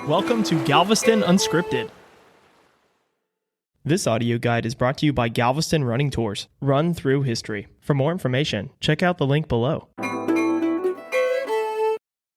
Welcome to Galveston Unscripted. This audio guide is brought to you by Galveston Running Tours, run through history. For more information, check out the link below.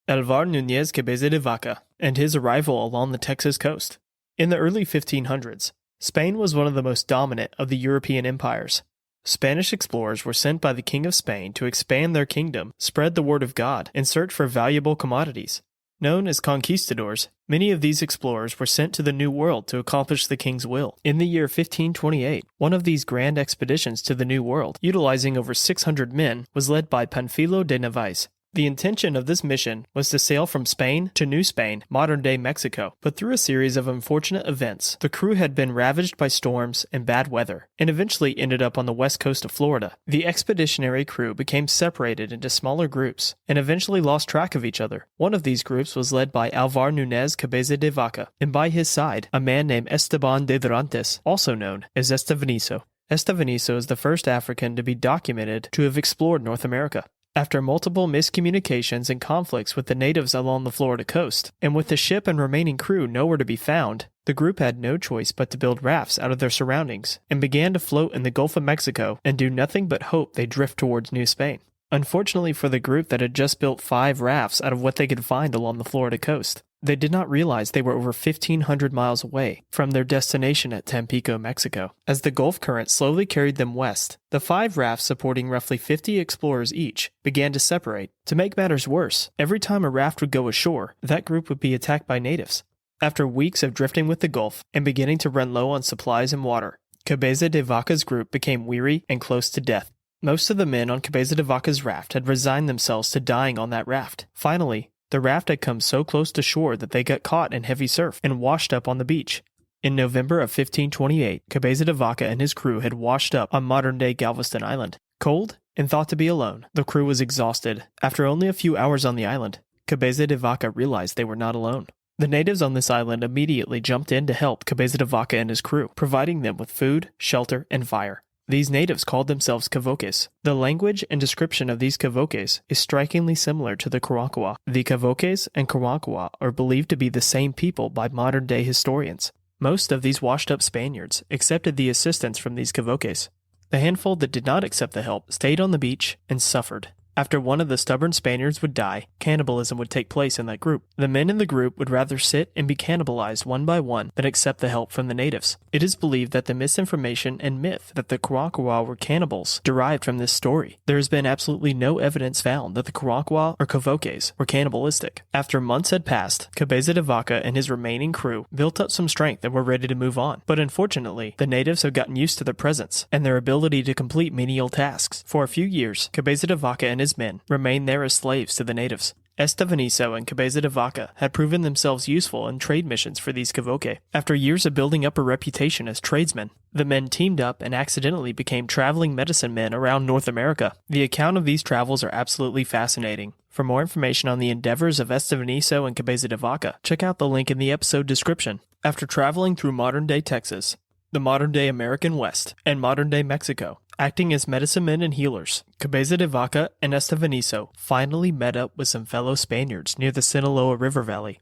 Alvar Núñez Cabeza de Vaca and his arrival along the Texas coast. In the early 1500s, Spain was one of the most dominant of the European empires. Spanish explorers were sent by the King of Spain to expand their kingdom, spread the word of God, and search for valuable commodities. Known as conquistadors, many of these explorers were sent to the New World to accomplish the king's will. In the year 1528, one of these grand expeditions to the New World, utilizing over 600 men, was led by Pánfilo de Narváez. The intention of this mission was to sail from Spain to New Spain, modern-day Mexico, but through a series of unfortunate events, the crew had been ravaged by storms and bad weather, and eventually ended up on the west coast of Florida. The expeditionary crew became separated into smaller groups, and eventually lost track of each other. One of these groups was led by Álvar Núñez Cabeza de Vaca, and by his side, a man named Esteban de Dorantes, also known as Estevanico. Estevanico is the first African to be documented to have explored North America. After multiple miscommunications and conflicts with the natives along the Florida coast, and with the ship and remaining crew nowhere to be found, the group had no choice but to build rafts out of their surroundings, and began to float in the Gulf of Mexico and do nothing but hope they drift towards New Spain. Unfortunately for the group that had just built 5 rafts out of what they could find along the Florida coast, they did not realize they were over 1,500 miles away from their destination at Tampico, Mexico. As the Gulf current slowly carried them west, the 5 rafts supporting roughly 50 explorers each began to separate. To make matters worse, every time a raft would go ashore, that group would be attacked by natives. After weeks of drifting with the Gulf and beginning to run low on supplies and water, Cabeza de Vaca's group became weary and close to death. Most of the men on Cabeza de Vaca's raft had resigned themselves to dying on that raft. Finally, the raft had come so close to shore that they got caught in heavy surf and washed up on the beach. In November of 1528, Cabeza de Vaca and his crew had washed up on modern-day Galveston Island. Cold and thought to be alone, the crew was exhausted. After only a few hours on the island, Cabeza de Vaca realized they were not alone. The natives on this island immediately jumped in to help Cabeza de Vaca and his crew, providing them with food, shelter, and fire. These natives called themselves Cavoques. The language and description of these Cavoques is strikingly similar to the Karankawa. The Cavoques and Karankawa are believed to be the same people by modern-day historians. Most of these washed-up Spaniards accepted the assistance from these Cavoques. The handful that did not accept the help stayed on the beach and suffered. After one of the stubborn Spaniards would die, cannibalism would take place in that group. The men in the group would rather sit and be cannibalized one by one than accept the help from the natives. It is believed that the misinformation and myth that the Karankawa were cannibals derived from this story. There has been absolutely no evidence found that the Karankawa or Cavoques were cannibalistic. After months had passed, Cabeza de Vaca and his remaining crew built up some strength and were ready to move on. But unfortunately, the natives have gotten used to their presence and their ability to complete menial tasks. For a few years, Cabeza de Vaca and his men remained there as slaves to the natives. Estevanico and Cabeza de Vaca had proven themselves useful in trade missions for these Cavoques. After years of building up a reputation as tradesmen, the men teamed up and accidentally became traveling medicine men around North America. The account of these travels are absolutely fascinating. For more information on the endeavors of Estevanico and Cabeza de Vaca, check out the link in the episode description. After traveling through modern-day Texas, the modern-day American West, and modern-day Mexico, acting as medicine men and healers, Cabeza de Vaca and Estevanico finally met up with some fellow Spaniards near the Sinaloa River Valley.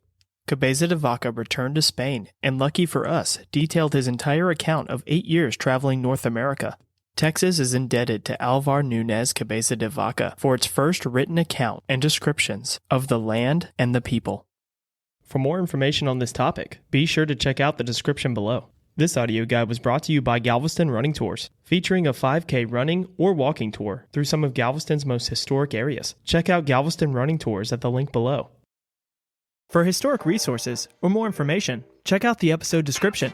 Cabeza de Vaca returned to Spain, and lucky for us, detailed his entire account of 8 years traveling North America. Texas is indebted to Álvar Núñez Cabeza de Vaca for its first written account and descriptions of the land and the people. For more information on this topic, be sure to check out the description below. This audio guide was brought to you by Galveston Running Tours, featuring a 5K running or walking tour through some of Galveston's most historic areas. Check out Galveston Running Tours at the link below. For historic resources or more information, check out the episode description.